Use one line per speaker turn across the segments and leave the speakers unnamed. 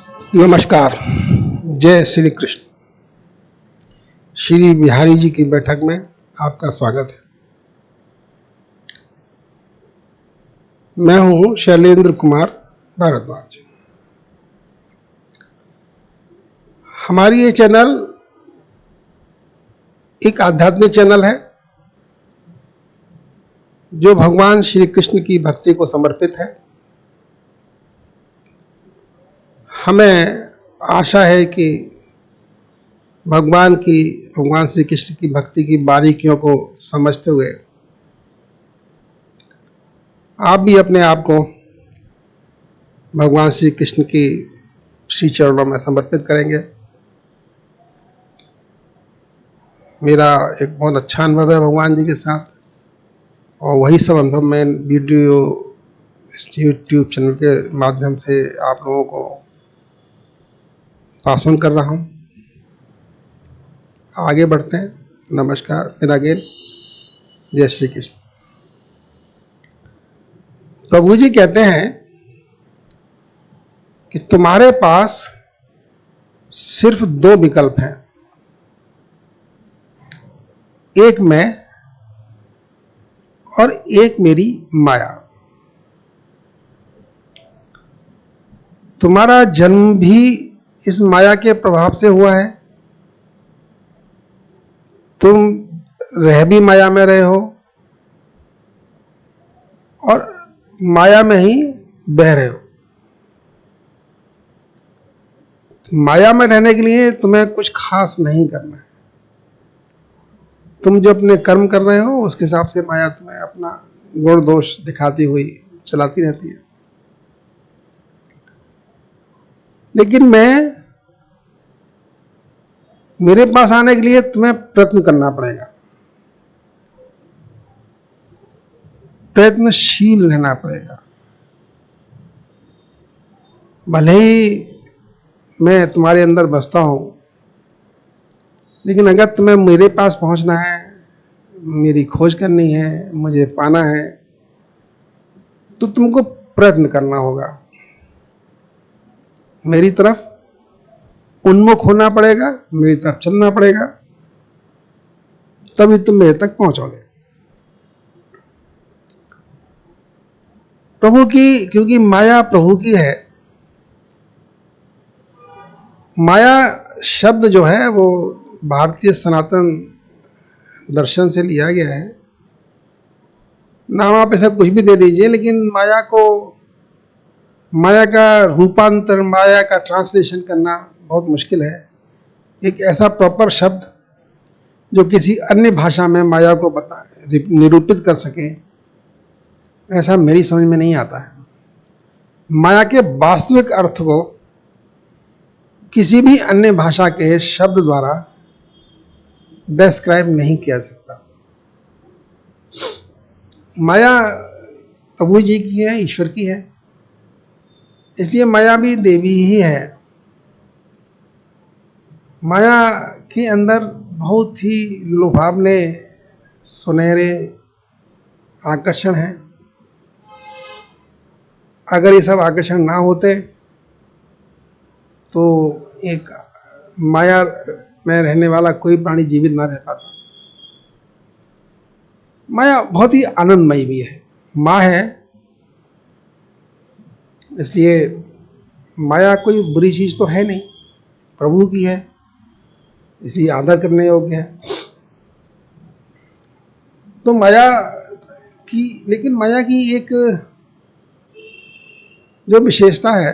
नमस्कार। जय श्री कृष्ण। श्री बिहारी जी की बैठक में आपका स्वागत है। मैं हूं शैलेंद्र कुमार भारद्वाज। हमारी ये चैनल एक आध्यात्मिक चैनल है जो भगवान श्री कृष्ण की भक्ति को समर्पित है। हमें आशा है कि भगवान श्री कृष्ण की भक्ति की बारीकियों को समझते हुए आप भी अपने आप को भगवान श्री कृष्ण की श्री चरणों में समर्पित करेंगे। मेरा एक बहुत अच्छा अनुभव है भगवान जी के साथ, और वही सब अनुभव मैं वीडियो इस यूट्यूब चैनल के माध्यम से आप लोगों को पास ऑन कर रहा हूं। आगे बढ़ते हैं। नमस्कार फिर अगेन। जय श्री कृष्ण। प्रभु जी कहते हैं कि तुम्हारे पास सिर्फ दो विकल्प हैं, एक मैं और एक मेरी माया। तुम्हारा जन्म भी इस माया के प्रभाव से हुआ है। तुम रह भी माया में रहे हो और माया में ही बह रहे हो। माया में रहने के लिए तुम्हें कुछ खास नहीं करना है। तुम जो अपने कर्म कर रहे हो उसके हिसाब से माया तुम्हें अपना गुण दोष दिखाती हुई चलाती रहती है। लेकिन मेरे पास आने के लिए तुम्हें प्रयत्न करना पड़ेगा, प्रयत्नशील रहना पड़ेगा। भले ही मैं तुम्हारे अंदर बसता हूं, लेकिन अगर तुम्हें मेरे पास पहुंचना है, मेरी खोज करनी है, मुझे पाना है, तो तुमको प्रयत्न करना होगा। मेरी तरफ उन्मुख होना पड़ेगा, मेरी तरफ चलना पड़ेगा, तभी तुम मेरे तक पहुंचोगे। प्रभु की, क्योंकि माया प्रभु की है। माया शब्द जो है वो भारतीय सनातन दर्शन से लिया गया है। नाम आप ऐसा कुछ भी दे दीजिए, लेकिन माया का रूपांतर, माया का ट्रांसलेशन करना बहुत मुश्किल है। एक ऐसा प्रॉपर शब्द जो किसी अन्य भाषा में माया को निरूपित कर सके, ऐसा मेरी समझ में नहीं आता है। माया के वास्तविक अर्थ को किसी भी अन्य भाषा के शब्द द्वारा डिस्क्राइब नहीं किया सकता। माया प्रभु जी की है, ईश्वर की है, इसलिए माया भी देवी ही है। माया के अंदर बहुत ही लुभावने सुनहरे आकर्षण हैं। अगर ये सब आकर्षण ना होते तो एक माया में रहने वाला कोई प्राणी जीवित ना रह पाता। माया बहुत ही आनंदमयी भी है, माँ है, इसलिए माया कोई बुरी चीज तो है नहीं, प्रभु की है, इसलिए आदर करने योग्य है। तो लेकिन माया की एक जो विशेषता है,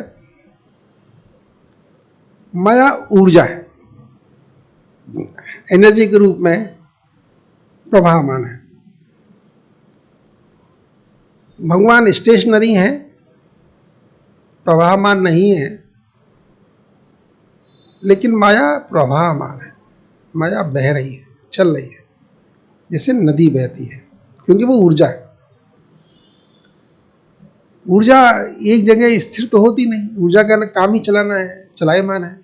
माया ऊर्जा है, एनर्जी के रूप में प्रभावमान है। भगवान स्टेशनरी हैं, प्रवाहमान नहीं है, लेकिन माया प्रवाहमान है। माया बह रही है, चल रही है, जैसे नदी बहती है, क्योंकि वो ऊर्जा है। ऊर्जा एक जगह स्थिर तो होती नहीं। ऊर्जा का काम ही चलाना है, चलायमान है।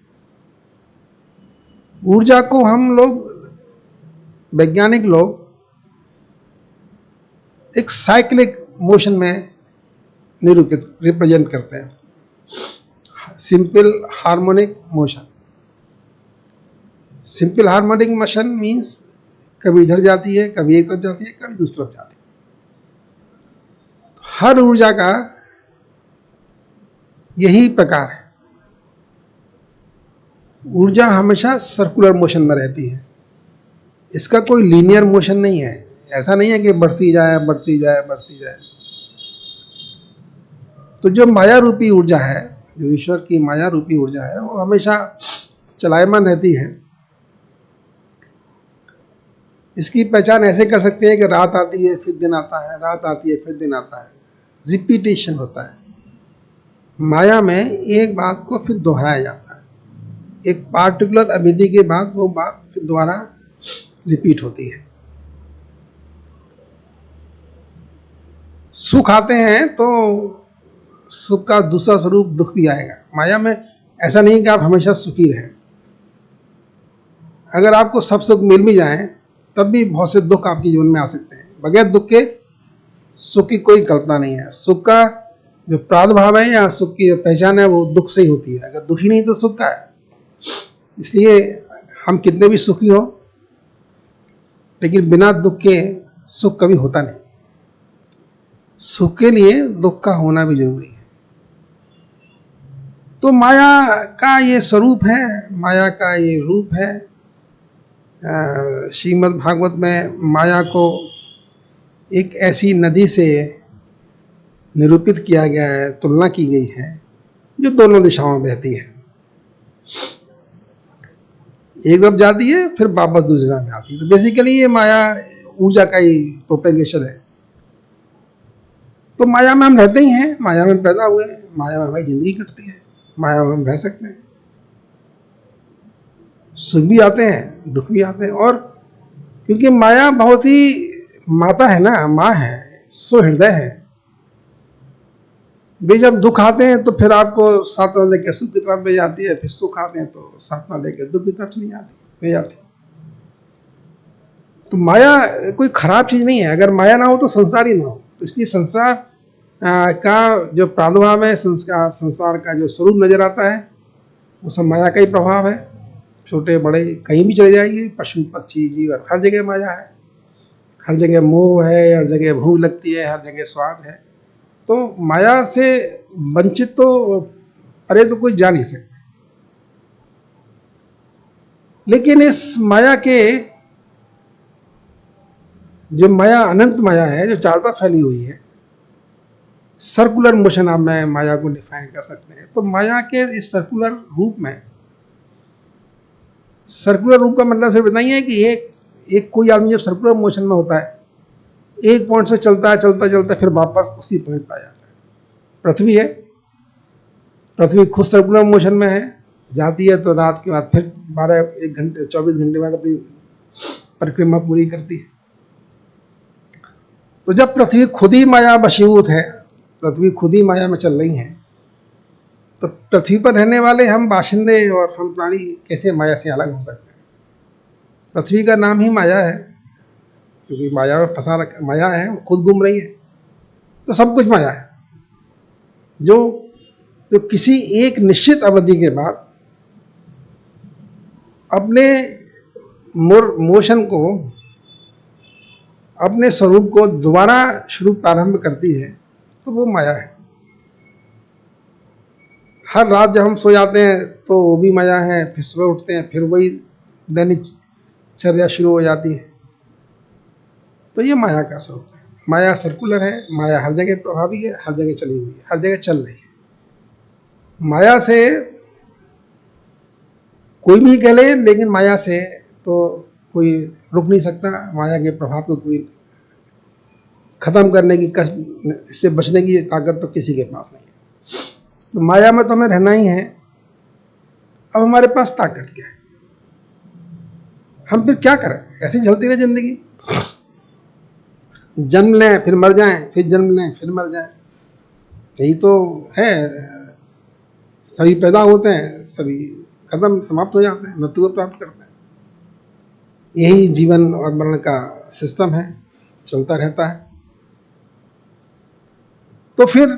ऊर्जा को हम लोग, वैज्ञानिक लोग, एक साइक्लिक मोशन में रिप्रेजेंट करते हैं। Simple harmonic motion. Simple harmonic motion means कभी इधर जाती है, कभी एक तरफ जाती है, कभी दूसरी तरफ जाती है। हर ऊर्जा का यही प्रकार है। ऊर्जा हमेशा सर्कुलर मोशन में रहती है, इसका कोई लीनियर मोशन नहीं है। ऐसा नहीं है कि बढ़ती जाए बढ़ती जाए बढ़ती जाए। तो जो माया रूपी ऊर्जा है, जो ईश्वर की माया रूपी ऊर्जा है, वो हमेशा चलायमान रहती है। इसकी पहचान ऐसे कर सकते हैं कि रात आती है फिर दिन आता है, रात आती है फिर दिन आता है, रिपीटेशन होता है। माया में एक बात को फिर दोहराया जाता है, एक पार्टिकुलर अवधि के बाद वो बात फिर दोबारा रिपीट होती है। सुख आते हैं तो सुख का दूसरा स्वरूप दुख भी आएगा। माया में ऐसा नहीं कि आप हमेशा सुखी रहें। अगर आपको सब सुख मिल भी जाए तब भी बहुत से दुख आपके जीवन में आ सकते हैं। बगैर दुख के सुख की कोई कल्पना नहीं है। सुख का जो प्रादुर्भाव है या सुख की पहचान है वो दुख से ही होती है। अगर दुखी नहीं तो सुख का है। इसलिए हम कितने भी सुखी हो, लेकिन बिना दुख के सुख कभी होता नहीं। सुख के लिए दुख का होना भी जरूरी है। तो माया का ये स्वरूप है, माया का ये रूप है। श्रीमद् भागवत में माया को एक ऐसी नदी से निरूपित किया गया है, तुलना की गई है, जो दोनों दिशाओं में बहती है। एक तरफ जाती है फिर वापस दूसरी दिशा में आती है। तो बेसिकली ये माया ऊर्जा का ही प्रोपेगेशन है। तो माया में हम रहते ही हैं, माया में पैदा हुए, माया में हमारी जिंदगी कटती है, माया में हम रह सकते हैं। सुख भी आते हैं, दुख भी आते हैं। और क्योंकि माया बहुत ही माता है ना, माँ है, सो हृदय है। वे जब दुख आते हैं तो फिर आपको साथ में लेकर सुख की तरफ ले जाती है, फिर सुख आते हैं तो साथ में लेकर दुख की तरफ नहीं आती, ले जाती। तो माया कोई खराब चीज नहीं है। अगर माया ना हो तो संसार ही ना हो। तो इसलिए संसार का जो प्रादुर्भाव है, संसार का जो स्वरूप नजर आता है, वो सब माया का ही प्रभाव है। छोटे बड़े कहीं भी चले जाइए, पशु पक्षी जीवन, हर जगह माया है। हर जगह मोह है, हर जगह भूख लगती है, हर जगह स्वाद है। तो माया से वंचित तो परे तो कोई जा नहीं सकता। लेकिन इस माया के, जो माया अनंत माया है, जो चारों तरफ फैली हुई है, सर्कुलर मोशन आप में माया को डिफाइन कर सकते हैं। तो माया के इस सर्कुलर रूप में, सर्कुलर रूप का मतलब सिर्फ इतना ही है कि एक कोई आदमी जब सर्कुलर मोशन में होता है, एक पॉइंट से चलता है, चलता चलता फिर वापस उसी पॉइंट पर आ जाता है। पृथ्वी है, पृथ्वी खुद सर्कुलर मोशन में है, जाती है तो रात के बाद फिर 1 घंटे 24 घंटे बाद अपनी परिक्रमा पूरी करती है। तो जब पृथ्वी खुद ही माया वशीभूत है, पृथ्वी खुद ही माया में चल रही है, तो पृथ्वी पर रहने वाले हम बाशिंदे और हम प्राणी कैसे माया से अलग हो सकते हैं? पृथ्वी का नाम ही माया है, क्योंकि माया में फंसा रखा, माया है, वो खुद घूम रही है। तो सब कुछ माया है, जो किसी एक निश्चित अवधि के बाद अपने मोशन को, अपने स्वरूप को दोबारा शुरू प्रारंभ करती है, तो वो माया है। हर रात जब हम सो जाते हैं तो वो भी माया है, फिर सुबह उठते हैं फिर वही दैनिक चर्या शुरू हो जाती है। तो ये माया का स्वरूप है। माया सर्कुलर है, माया हर जगह प्रभावी है, हर जगह चली हुई है, हर जगह चल रही है। माया से कोई भी कह ले, लेकिन माया से तो कोई रुक नहीं सकता। माया के प्रभाव को कोई खत्म करने की, कष्ट इससे बचने की ताकत तो किसी के पास नहीं है। तो माया में तो हमें रहना ही है। अब हमारे पास ताकत क्या है? हम फिर क्या करें? ऐसे ही चलती रहे जिंदगी, जन्म लें फिर मर जाएं, फिर जन्म लें फिर मर जाएं, यही तो है। सभी पैदा होते हैं, सभी खत्म समाप्त हो जाते हैं, मृत्यु को प्राप्त करते हैं। यही जीवन और मरण का सिस्टम है, चलता रहता है। तो फिर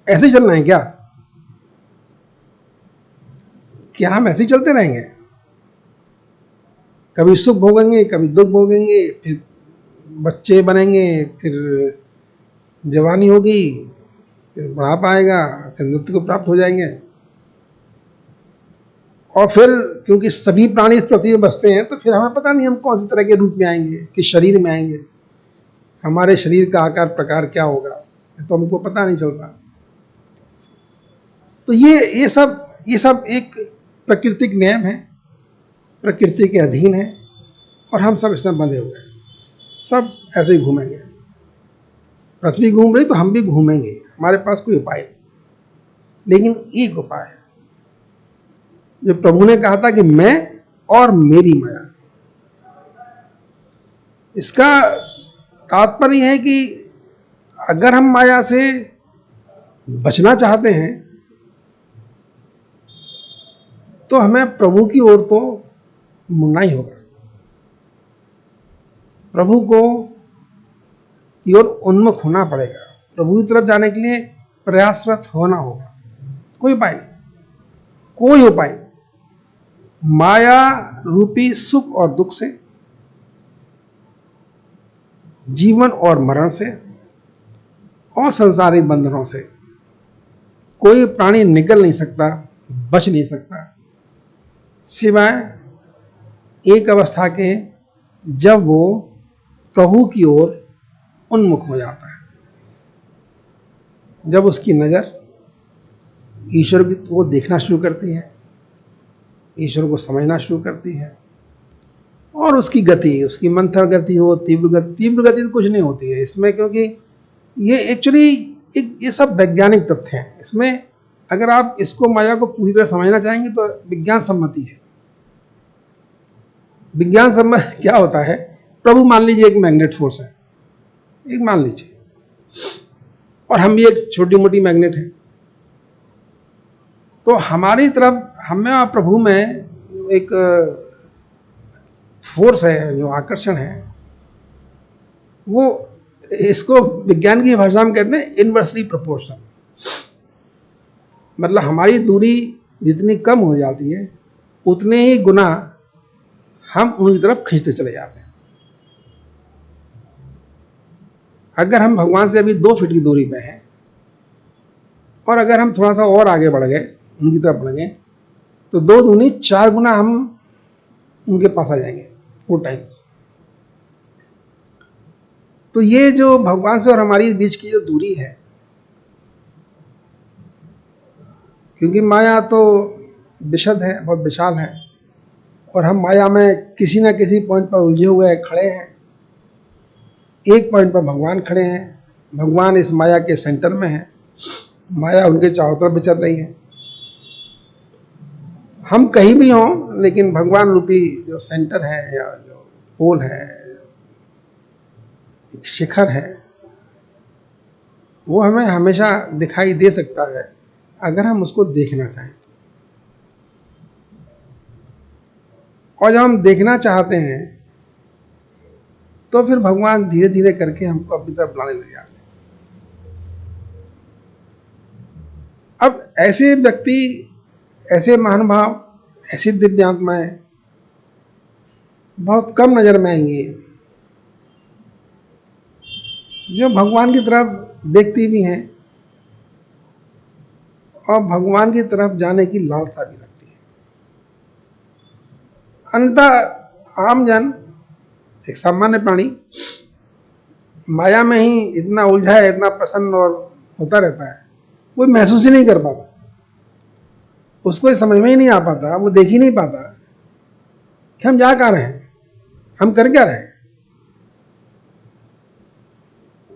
ऐसे चलना है क्या? क्या हम ऐसे ही चलते रहेंगे? कभी सुख भोगेंगे, कभी दुख भोगेंगे, फिर बच्चे बनेंगे, फिर जवानी होगी, फिर बुढ़ापा आएगा, फिर मृत्यु को प्राप्त हो जाएंगे। और फिर क्योंकि सभी प्राणी इस पृथ्वी में बसते हैं, तो फिर हमें पता नहीं हम कौन सी तरह के रूप में आएंगे, किस शरीर में आएंगे, हमारे शरीर का आकार प्रकार क्या होगा, तो हमको पता नहीं चलता। तो ये सब एक प्राकृतिक नियम है, प्रकृति के अधीन है, और हम सब इसमें बंधे हुए हैं। सब ऐसे ही घूमेंगे, पृथ्वी घूम रही तो हम भी घूमेंगे, हमारे पास कोई उपाय नहीं। लेकिन एक उपाय है जो प्रभु ने कहा था कि मैं और मेरी माया। इसका तात्पर्य है कि अगर हम माया से बचना चाहते हैं तो हमें प्रभु की ओर तो मुड़ना ही होगा, प्रभु को की ओर उन्मुख होना पड़ेगा, प्रभु की तरफ जाने के लिए प्रयासरत होना होगा। कोई उपाय नहीं, कोई उपाय नहीं। माया रूपी सुख और दुख से, जीवन और मरण से, और संसारिक बंधनों से कोई प्राणी निकल नहीं सकता, बच नहीं सकता, सिवाय एक अवस्था के, जब वो प्रभु की ओर उन्मुख हो जाता है, जब उसकी नजर ईश्वर को देखना शुरू करती है, ईश्वर को समझना शुरू करती है, और उसकी गति, उसकी मंथर गति हो, तीव्र गति तो कुछ नहीं होती है इसमें, क्योंकि ये एक्चुअली ये सब वैज्ञानिक तथ्य हैं। इसमें अगर आप इसको माया को पूरी तरह समझना चाहेंगे तो विज्ञान सम्मति है। विज्ञान सम्मत क्या होता है? प्रभु मान लीजिए एक मैग्नेट फोर्स है, एक मान लीजिए, और हम भी एक छोटी मोटी मैग्नेट है, तो हमारी तरफ, हमें और प्रभु में एक फोर्स है, जो आकर्षण है, वो, इसको विज्ञान की भाषा में कहते हैं इनवर्सली प्रोपोर्शनल। मतलब हमारी दूरी जितनी कम हो जाती है उतने ही गुना हम उनकी तरफ खींचते चले जाते हैं। अगर हम भगवान से अभी 2 फीट की दूरी पे हैं, और अगर हम थोड़ा सा और आगे बढ़ गए, उनकी तरफ बढ़ गए, तो 2 दूनी 4 गुना हम उनके पास आ जाएंगे, 4 टाइम्स। तो ये जो भगवान से और हमारी बीच की जो दूरी है, क्योंकि माया तो विशद है, बहुत विशाल है, और हम माया में किसी ना किसी पॉइंट पर उलझे हुए खड़े हैं। एक पॉइंट पर भगवान खड़े हैं, भगवान इस माया के सेंटर में है, माया उनके चारों तरफ विचर रही है। हम कहीं भी हों, लेकिन भगवान रूपी जो सेंटर है, या जो पोल है, एक शिखर है, वो हमें हमेशा दिखाई दे सकता है अगर हम उसको देखना चाहें तो। और जब हम देखना चाहते हैं तो फिर भगवान धीरे धीरे करके हमको अपनी तरफ बुलाने लग जाते हैं। अब ऐसे व्यक्ति, ऐसे महानुभाव, ऐसी दिव्यात्माएं बहुत कम नजर में आएंगी जो भगवान की तरफ देखती भी हैं और भगवान की तरफ जाने की लालसा भी रखती है। अन्यथा आम जन, एक सामान्य प्राणी, माया में ही इतना उलझा है, इतना प्रसन्न और होता रहता है, वो महसूस ही नहीं कर पाता, उसको समझ में ही नहीं आ पाता, वो देख ही नहीं पाता कि हम जा कहाँ रहे हैं, हम कर क्या रहे हैं।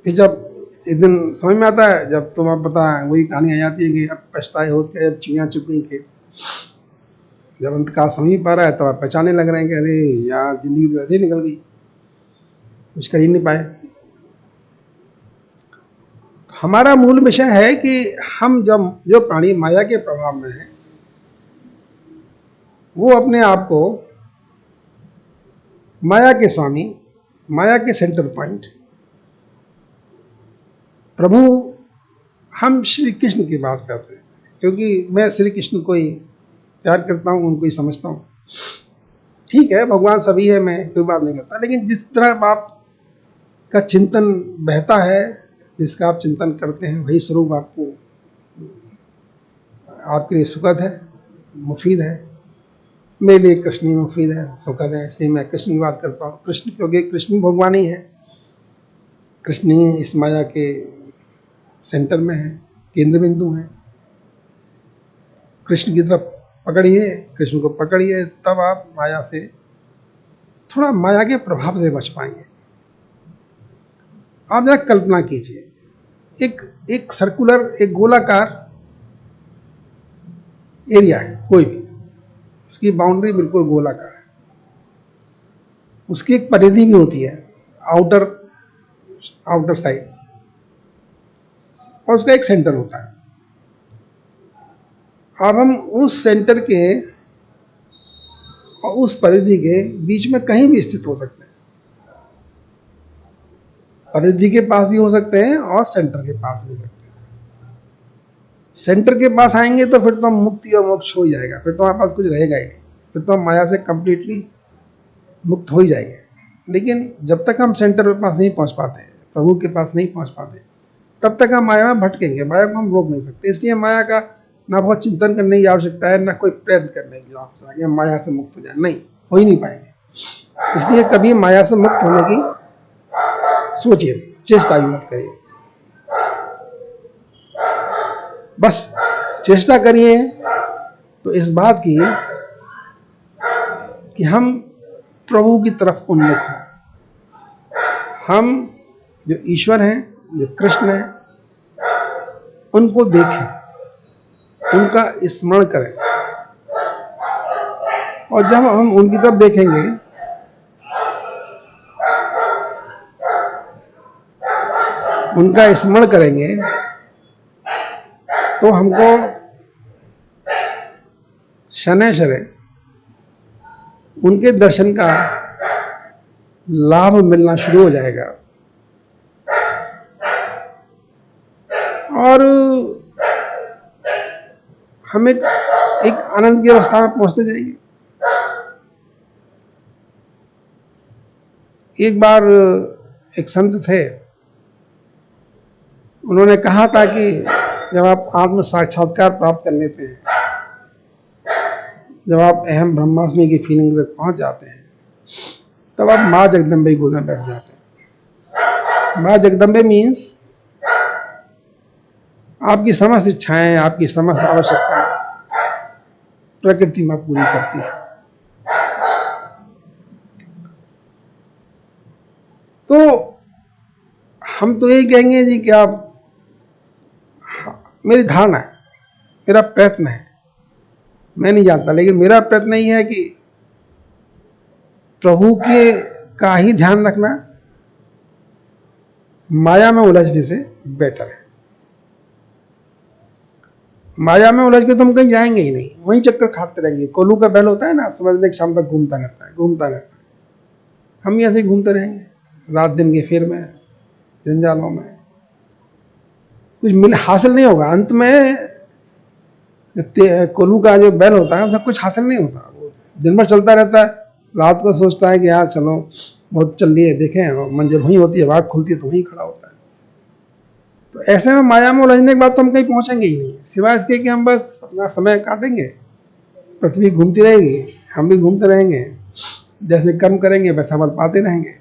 फिर जब एक दिन समझ में आता है, जब तुम्हें पता है, वही कहानी आ जाती है कि अब पछताए होते हैं, जब चिड़ियाँ चुग गई खेत, जब अंतकाल समझ पा रहा है, तब आप पहचाने लग रहे हैं कि अरे यार, जिंदगी तो ऐसे ही निकल गई, कुछ कर ही नहीं पाए। हमारा मूल विषय है कि हम जब, जो प्राणी माया के प्रभाव में है, वो अपने आप को माया के स्वामी, माया के सेंटर पॉइंट, प्रभु, हम श्री कृष्ण की बात करते हैं, क्योंकि मैं श्री कृष्ण को ही प्यार करता हूँ उनको ही समझता हूँ। ठीक है, भगवान सभी है, मैं कोई बात नहीं करता, लेकिन जिस तरह आप का चिंतन बहता है, जिसका आप चिंतन करते हैं, वही स्वरूप आपको आपके लिए सुखद है, मुफीद है। मेरे लिए कृष्ण ही मुफीद है, सुखद है, इसलिए मैं कृष्ण की बात करता हूँ। कृष्ण, क्योंकि कृष्ण भगवान ही है, कृष्ण ही इस माया के सेंटर में है, केंद्र बिंदु है। कृष्ण की तरफ पकड़िए, कृष्ण को पकड़िए, तब आप माया से, थोड़ा माया के प्रभाव से बच पाएंगे। आप जरा कल्पना कीजिए, एक सर्कुलर, एक गोलाकार एरिया है कोई भी, उसकी बाउंड्री बिल्कुल गोलाकार है, उसकी एक परिधि भी होती है, आउटर आउटर साइड, और उसका एक सेंटर होता है। अब हम उस सेंटर के और उस परिधि के बीच में कहीं भी स्थित हो सकते हैं। परिधि के पास भी हो सकते हैं और सेंटर के पास भी हो सकते हैं। सेंटर के पास आएंगे तो फिर तो हम मुक्ति और मोक्ष हो ही जाएगा, फिर तो हमारे पास कुछ रहेगा ही नहीं, फिर तो हम माया से कंप्लीटली मुक्त हो ही जाएंगे। लेकिन जब तक हम सेंटर के पास नहीं पहुंच पाते, प्रभु के पास नहीं पहुंच पाते, तब तक हम माया में भटकेंगे, माया को हम रोक नहीं सकते। इसलिए माया का ना बहुत चिंतन करने की आवश्यकता है, ना कोई प्रयत्न करने की आवश्यकता है कि हम माया से मुक्त हो जाए, नहीं, हो ही नहीं पाएंगे। इसलिए कभी माया से मुक्त होने की सोचिए, चेष्टा भी मत करिए, बस चेष्टा करिए तो इस बात की कि हम प्रभु की तरफ उन्मुख हैं, हम जो ईश्वर हैं, जो कृष्ण हैं, उनको देखें, उनका स्मरण करें, और जब हम उनकी तरफ देखेंगे उनका स्मरण करेंगे तो हमको शनै शनै उनके दर्शन का लाभ मिलना शुरू हो जाएगा, और हम एक आनंद की अवस्था में पहुंचते जाएंगे। एक बार एक संत थे, उन्होंने कहा था कि जब आप आत्म साक्षात्कार प्राप्त कर लेते हैं, जब आप अहम ब्रह्मास्मि की फीलिंग तक पहुंच जाते हैं, तब आप माँ जगदम्बे की गोद में बैठ जाते हैं। माँ जगदम्बे मीन्स आपकी समस्त इच्छाएं, आपकी समस्त आवश्यकताएं प्रकृति माँ पूरी करती है। तो हम तो यही कहेंगे जी कि आप, मेरी धारणा है, मेरा प्रयत्न है, मैं नहीं जानता, लेकिन मेरा प्रयत्न ही है कि प्रभु के का ही ध्यान रखना माया में उलझने से बेटर है। माया में उलझ के तो हम कहीं जाएंगे ही नहीं, वहीं चक्कर खाते रहेंगे। कोल्हू का बैल होता है ना, सुबह शाम तक घूमता रहता है, घूमता रहता है। हम ऐसे ही घूमते रहेंगे रात दिन के फेर में, जंजालों में, कुछ हासिल नहीं होगा। अंत में कोल्हू का जो बैल होता है सब कुछ हासिल नहीं होता, वो दिन भर चलता रहता है, रात को सोचता है कि यार चलो बहुत चल रही है, देखें मंजिल वहीं होती है, बात खुलती है तो वहीं खड़ा होता है। तो ऐसे में माया में उलझने के बाद तो हम कहीं पहुंचेंगे ही नहीं, सिवाय इसके कि हम बस अपना समय काटेंगे, पृथ्वी घूमती रहेगी, हम भी घूमते रहेंगे, जैसे कर्म करेंगे वैसा फल पाते रहेंगे,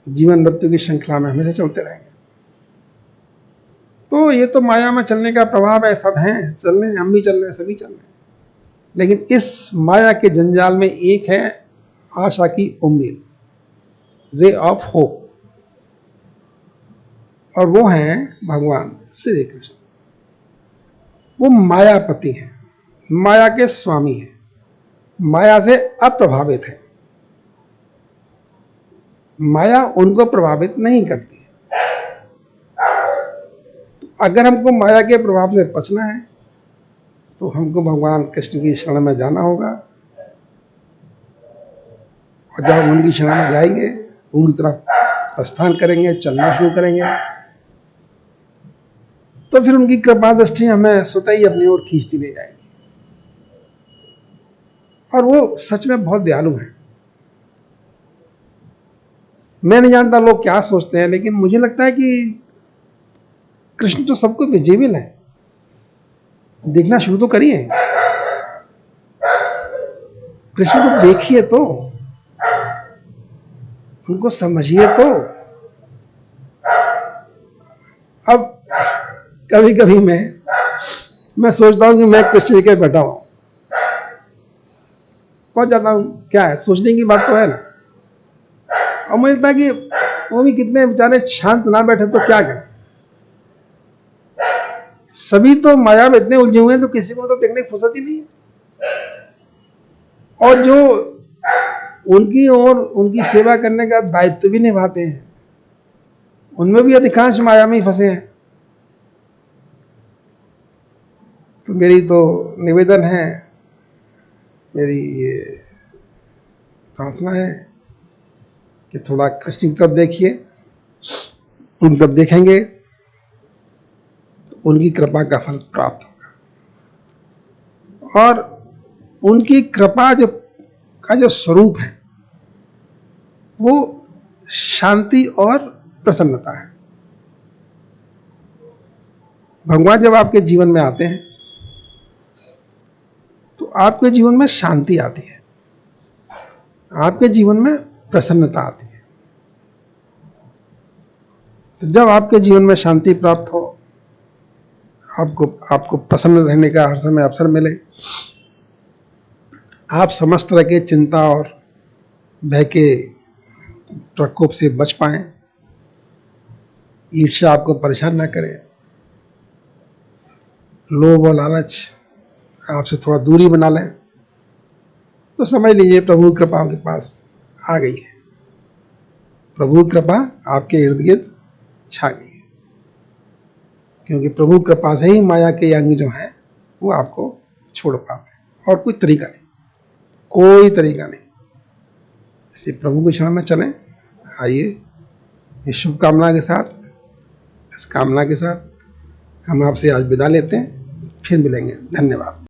जीवन मृत्यु की श्रृंखला में हमेशा चलते रहेंगे। तो ये तो माया में चलने का प्रभाव है, सब हैं, चल रहे हैं, हम भी चल रहे हैं, सभी चल रहे हैं। लेकिन इस माया के जंजाल में एक है आशा की उम्मीद, रे ऑफ होप, और वो हैं भगवान श्री कृष्ण। वो मायापति हैं, माया के स्वामी हैं, माया से अप्रभावित है, माया उनको प्रभावित नहीं करती। तो अगर हमको माया के प्रभाव से बचना है तो हमको भगवान कृष्ण की शरण में जाना होगा, और जब हम उनकी शरण में जाएंगे, उनकी तरफ प्रस्थान करेंगे, चलना शुरू करेंगे, तो फिर उनकी कृपा दृष्टि हमें स्वतः ही अपनी ओर खींचती ले जाएगी। और वो सच में बहुत दयालु हैं। मैं नहीं जानता लोग क्या सोचते हैं, लेकिन मुझे लगता है कि कृष्ण तो सबको विजिबल है। देखना शुरू तो करिए, कृष्ण को देखिए तो, उनको समझिए तो। अब कभी कभी मैं सोचता हूं कि मैं कृष्ण के बैठा हूं, पहुंच जाता हूं, क्या है, सोचने की बात तो है ना। और मुझे लगता है कि वो भी कितने बेचारे शांत ना बैठे तो क्या करें। सभी तो माया में इतने उलझे हुए हैं, तो किसी को तो देखने की फुर्सत ही नहीं है। और जो उनकी और उनकी सेवा करने का दायित्व भी निभाते हैं, उनमें भी अधिकांश माया में ही फंसे हैं। तो मेरी तो निवेदन है, मेरी ये प्रार्थना है कि थोड़ा कृष्ण की तरफ देखिए। उनकी तरफ देखेंगे तो उनकी कृपा का फल प्राप्त होगा। और उनकी कृपा जो स्वरूप है वो शांति और प्रसन्नता है। भगवान जब आपके जीवन में आते हैं तो आपके जीवन में शांति आती है, आपके जीवन में प्रसन्नता आती है। तो जब आपके जीवन में शांति प्राप्त हो, आपको प्रसन्न रहने का हर समय अवसर मिले, आप समस्त तरह के चिंता और भय के प्रकोप से बच पाएं, ईर्ष्या आपको परेशान ना करे, लोभ और लालच आपसे थोड़ा दूरी बना लें, तो समझ लीजिए प्रभु की कृपा आपके पास आ गई है। प्रभु की कृपा आपके इर्द गिर्द छा गई है, क्योंकि प्रभु की कृपा से ही माया के अंग जो हैं वो आपको छोड़ पाते। और कोई तरीका नहीं, कोई तरीका नहीं। इसलिए प्रभु के शरण में चलें। आइए, इस शुभकामना के साथ, इस कामना के साथ हम आपसे आज विदा लेते हैं। फिर मिलेंगे। धन्यवाद।